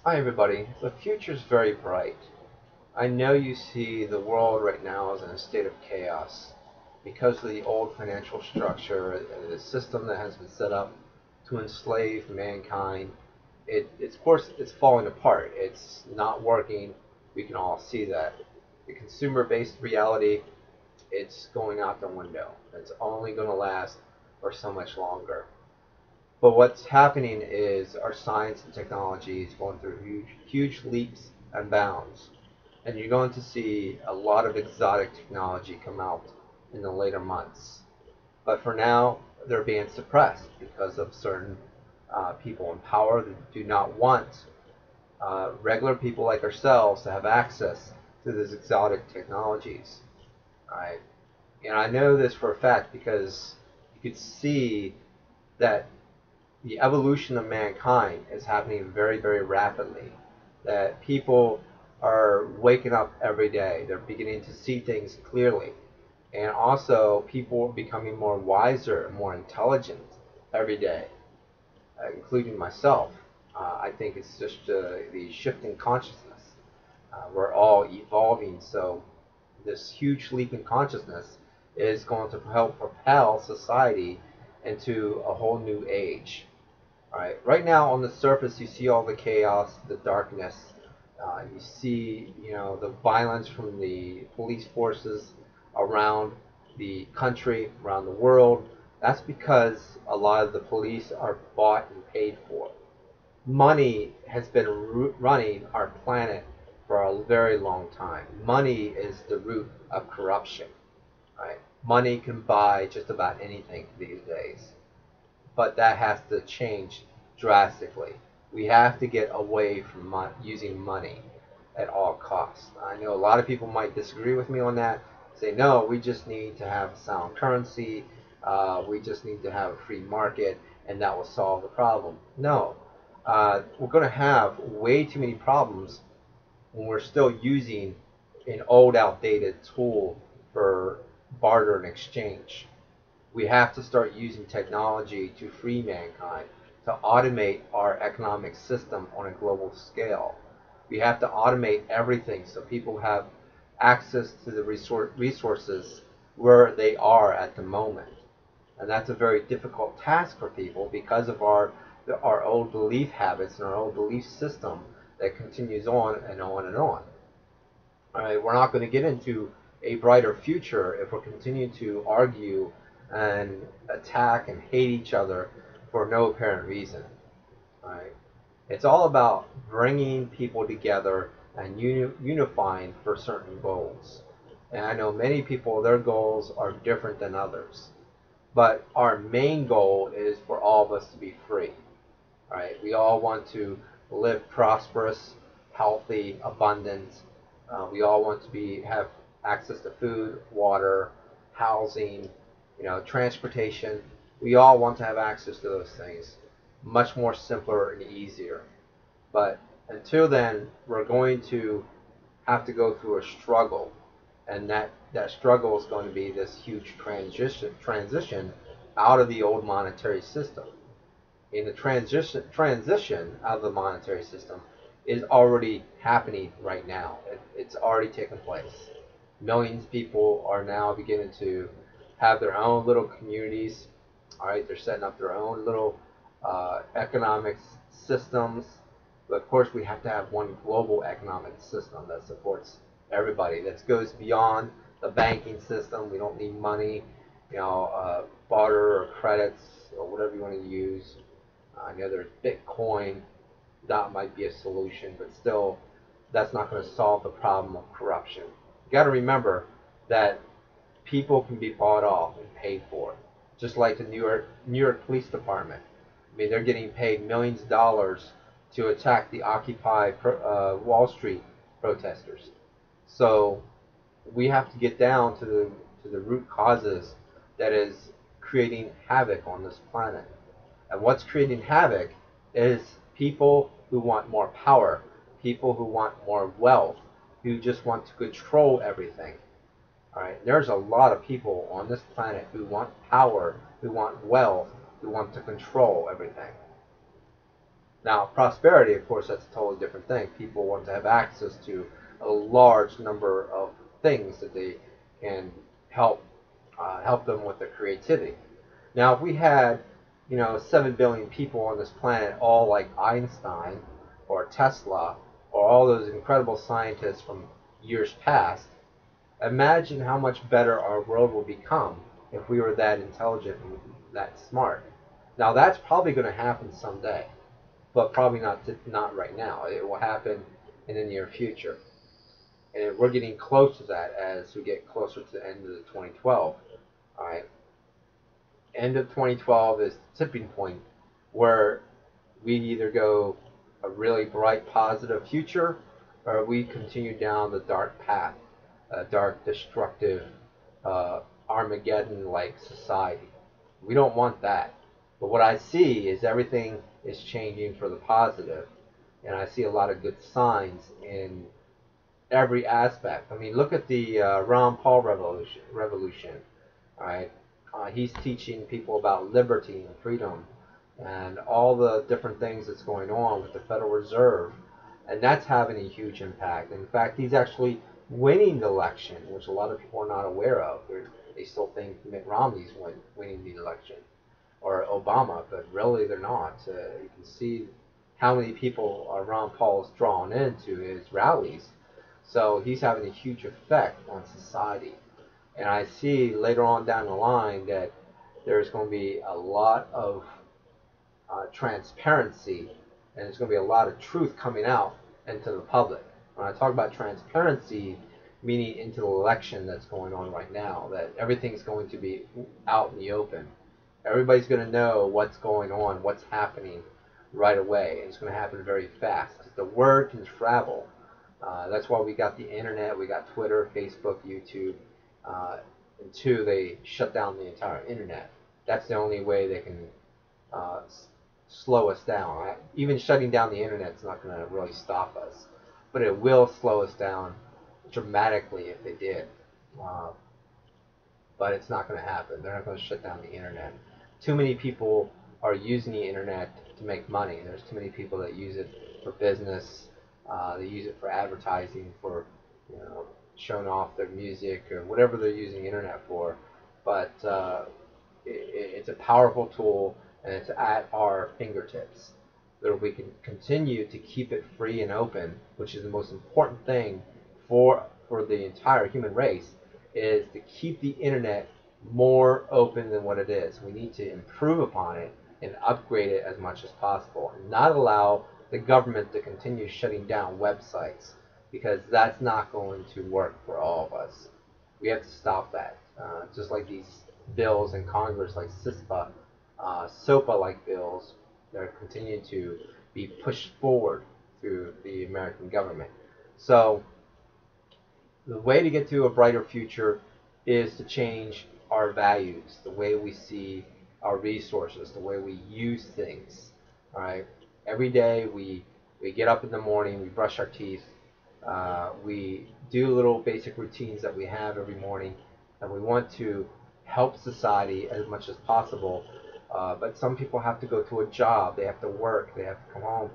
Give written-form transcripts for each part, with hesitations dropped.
Hi everybody. The future's very bright. I know you see the world right now is in a state of chaos because of the old financial structure, the system that has been set up to enslave mankind. Of course, it's falling apart. It's not working. We can all see that. The consumer-based reality, it's going out the window. It's only going to last for so much longer. But what's happening is our science and technology is going through huge leaps and bounds. And you're going to see a lot of exotic technology come out in the later months. But for now, they're being suppressed because of certain people in power that do not want regular people like ourselves to have access to these exotic technologies. Right? And I know this for a fact because you could see that the evolution of mankind is happening very rapidly. That people are waking up every day. They're beginning to see things clearly. And also, people are becoming more wiser, more intelligent every day, including myself. I think it's just the shifting consciousness. We're all evolving, so this huge leap in consciousness is going to help propel society into a whole new age. Alright, right now on the surface you see all the chaos, the darkness. You see, the violence from the police forces around the country, around the world. That's because a lot of the police are bought and paid for. Money has been running our planet for a very long time. Money is the root of corruption. Right? Money can buy just about anything these days, but that has to change drastically. We have to get away from using money at all costs. I know a lot of people might disagree with me on that, say, no, we just need to have a sound currency, we just need to have a free market, and that will solve the problem. No, we're going to have way too many problems when we're still using an old, outdated tool for barter and exchange. We have to start using technology to free mankind, to automate our economic system on a global scale. We have to automate everything so people have access to the resources where they are at the moment. And that's a very difficult task for people because of our old belief habits and our old belief system that continues on and on and on. All right, we're not going to get into a brighter future if we're continuing to argue and attack and hate each other for no apparent reason. Right? It's all about bringing people together and unifying for certain goals. And I know many people, their goals are different than others. But our main goal is for all of us to be free. Right? We all want to live prosperous, healthy, abundant. We all want to have access to food, water, housing, transportation. We all want to have access to those things. Much more simpler and easier. But until then, we're going to have to go through a struggle. And that struggle is going to be this huge transition out of the old monetary system. And the transition out of the monetary system is already happening right now. It's already taken place. Millions of people are now beginning to have their own little communities. All right, they're setting up their own little economic systems. But of course, we have to have one global economic system that supports everybody. That goes beyond the banking system. We don't need money, barter or credits or whatever you want to use. I know there's Bitcoin. That might be a solution, but still, that's not going to solve the problem of corruption. You got to remember that people can be bought off and paid for, just like the New York Police Department. I mean, they're getting paid millions of dollars to attack the Occupy Wall Street protesters. So we have to get down to the root causes that is creating havoc on this planet. And what's creating havoc is people who want more power, people who want more wealth, who just want to control everything. All right, there's a lot of people on this planet who want power, who want wealth, who want to control everything. Now, prosperity, of course, that's a totally different thing. People want to have access to a large number of things that they can help them with their creativity. Now, if we had, 7 billion people on this planet, all like Einstein or Tesla or all those incredible scientists from years past, imagine how much better our world would become if we were that intelligent and that smart. Now, that's probably going to happen someday, but probably not right now. It will happen in the near future, and we're getting close to that as we get closer to the end of the 2012. All right, end of 2012 is the tipping point where we either go a really bright, positive future, or we continue down the dark path, a dark, destructive, Armageddon-like society. We don't want that. But what I see is everything is changing for the positive, and I see a lot of good signs in every aspect. I mean, look at the Ron Paul revolution. All right, he's teaching people about liberty and freedom, and all the different things that's going on with the Federal Reserve, and that's having a huge impact. In fact, he's actually winning the election, which a lot of people are not aware of. They still think Mitt Romney's winning the election, or Obama, but really they're not. You can see how many people Ron Paul's drawn into his rallies. So he's having a huge effect on society. And I see later on down the line that there's going to be a lot of transparency, and there's going to be a lot of truth coming out into the public. When I talk about transparency, meaning into the election that's going on right now, that everything's going to be out in the open. Everybody's going to know what's going on, what's happening right away, and it's going to happen very fast. The word can travel. That's why we got the internet, we got Twitter, Facebook, YouTube. And two, they shut down the entire internet. That's the only way they can slow us down. Even shutting down the internet is not going to really stop us, but it will slow us down dramatically if they did. But it's not going to happen. They're not going to shut down the internet. Too many people are using the internet to make money. There's too many people that use it for business. They use it for advertising, for showing off their music or whatever they're using the internet for. But it's a powerful tool, and it's at our fingertips. That we can continue to keep it free and open, which is the most important thing for the entire human race, is to keep the internet more open than what it is. We need to improve upon it and upgrade it as much as possible, and not allow the government to continue shutting down websites, because that's not going to work for all of us. We have to stop that. Just like these bills in Congress, like CISPA, SOPA-like bills, they're continuing to be pushed forward through the American government. So the way to get to a brighter future is to change our values, the way we see our resources, the way we use things. All right. Every day we get up in the morning, we brush our teeth, we do little basic routines that we have every morning, and we want to help society as much as possible. But some people have to go to a job, they have to work, they have to come home,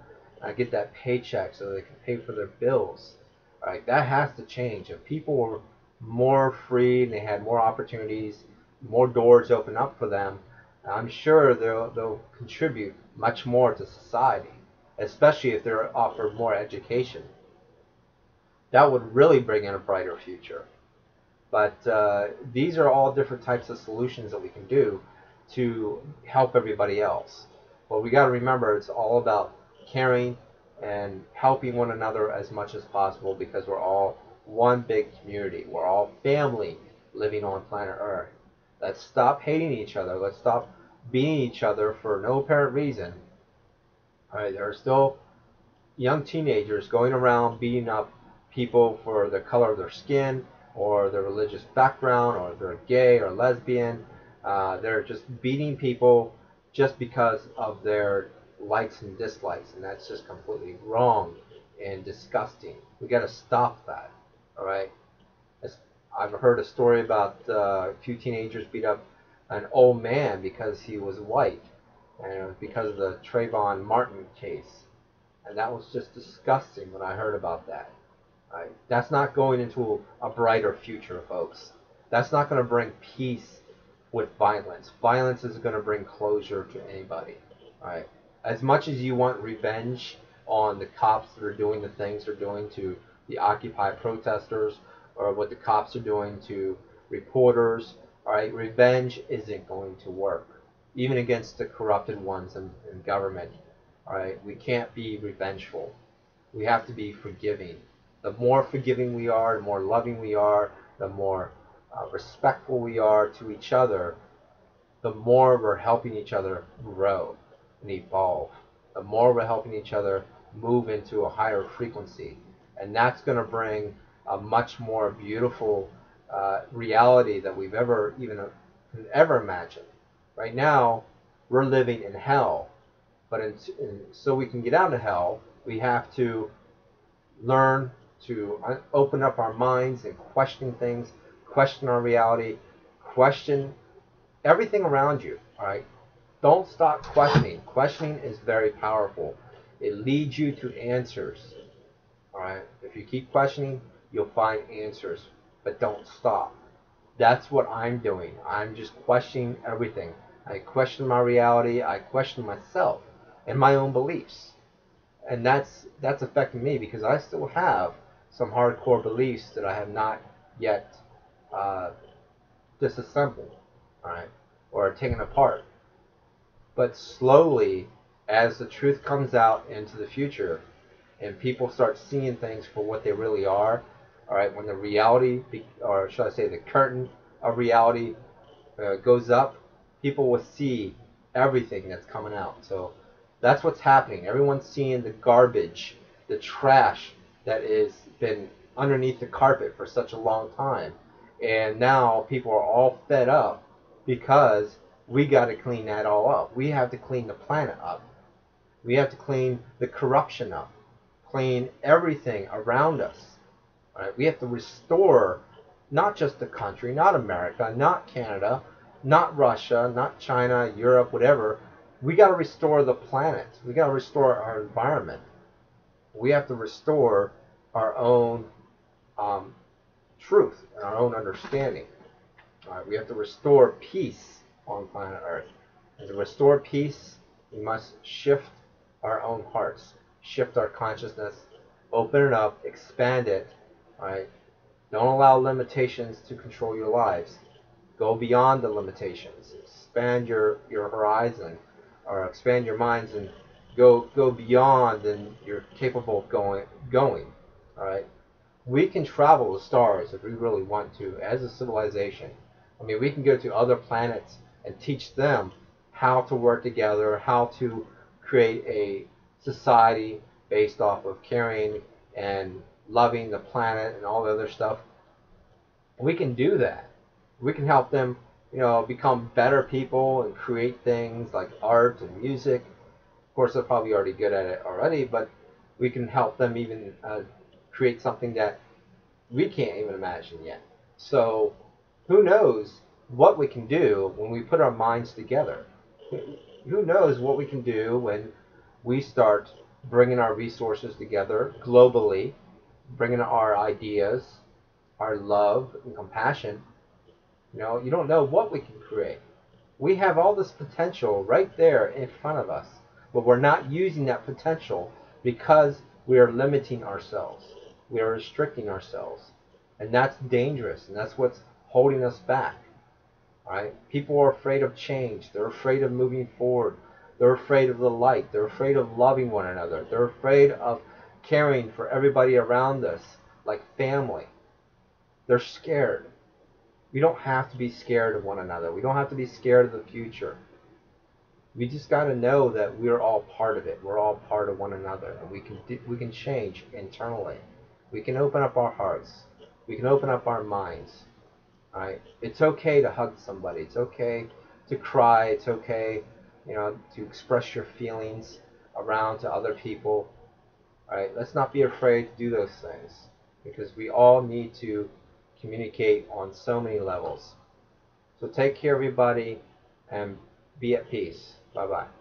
get that paycheck so they can pay for their bills. All right, that has to change. If people were more free and they had more opportunities, more doors open up for them, I'm sure they'll contribute much more to society, especially if they're offered more education. That would really bring in a brighter future. But these are all different types of solutions that we can do to help everybody else. But we got to remember, it's all about caring and helping one another as much as possible, because we're all one big community. We're all family living on planet Earth. Let's stop hating each other. Let's stop beating each other for no apparent reason. All right, there are still young teenagers going around beating up people for the color of their skin or their religious background, or if they're gay or lesbian. They're just beating people just because of their likes and dislikes, and that's just completely wrong and disgusting. We got to stop that. All right. I've heard a story about a few teenagers beat up an old man because he was white. and it was because of the Trayvon Martin case, and that was just disgusting when I heard about that. Right? That's not going into a brighter future, folks. That's not going to bring peace with violence. Violence isn't going to bring closure to anybody. Right? As much as you want revenge on the cops that are doing the things they're doing to the Occupy protesters, or what the cops are doing to reporters, all right, revenge isn't going to work, even against the corrupted ones in government. All right, we can't be revengeful. We have to be forgiving. The more forgiving we are, the more loving we are, the more respectful we are to each other, the more we're helping each other grow and evolve. The more we're helping each other move into a higher frequency. And that's going to bring a much more beautiful reality that we've ever imagined. Right now, we're living in hell. But so we can get out of hell, we have to learn to open up our minds and question things, question our reality, question everything around you. All right, don't stop questioning. Questioning is very powerful. It leads you to answers. All right, if you keep questioning, you'll find answers, but don't stop. That's what I'm doing. I'm just questioning everything. I question my reality. I question myself and my own beliefs, and that's affecting me because I still have some hardcore beliefs that I have not yet disassembled, all right, or taken apart. But slowly, as the truth comes out into the future, and people start seeing things for what they really are, all right, when the reality, or should I say, the curtain of reality goes up, people will see everything that's coming out. So that's what's happening. Everyone's seeing the garbage, the trash that has been underneath the carpet for such a long time. And now people are all fed up because we got to clean that all up. We have to clean the planet up. We have to clean the corruption up, clean everything around us. Right? We have to restore not just the country, not America, not Canada, not Russia, not China, Europe, whatever. We got to restore the planet. We got to restore our environment. We have to restore our own truth and our own understanding. We have to restore peace on planet Earth. And to restore peace, we must shift our own hearts, shift our consciousness, open it up, expand it. Right? Don't allow limitations to control your lives. Go beyond the limitations. Expand your horizon, or expand your minds, and go beyond than you're capable of going. All right. We can travel the stars if we really want to, as a civilization. I mean, we can go to other planets and teach them how to work together, how to create a society based off of caring and loving the planet and all the other stuff. We can do that. We can help them, become better people and create things like art and music. Of course, they're probably already good at it already, but we can help them even create something that we can't even imagine yet. So who knows what we can do when we put our minds together? Who knows what we can do when we start bringing our resources together globally, bringing our ideas, our love and compassion. You don't know what we can create. We have all this potential right there in front of us, but we're not using that potential because we are limiting ourselves. We are restricting ourselves. And that's dangerous, and that's what's holding us back. Right? People are afraid of change. They're afraid of moving forward. They're afraid of the light. They're afraid of loving one another. They're afraid of caring for everybody around us like family. They're scared. We don't have to be scared of one another. We don't have to be scared of the future. We just got to know that we're all part of it. We're all part of one another, and we can change internally. We can open up our hearts. We can open up our minds. All right? It's okay to hug somebody. It's okay to cry. It's okay, to express your feelings around to other people. All right? Let's not be afraid to do those things, because we all need to communicate on so many levels. So take care, everybody, and be at peace. Bye-bye.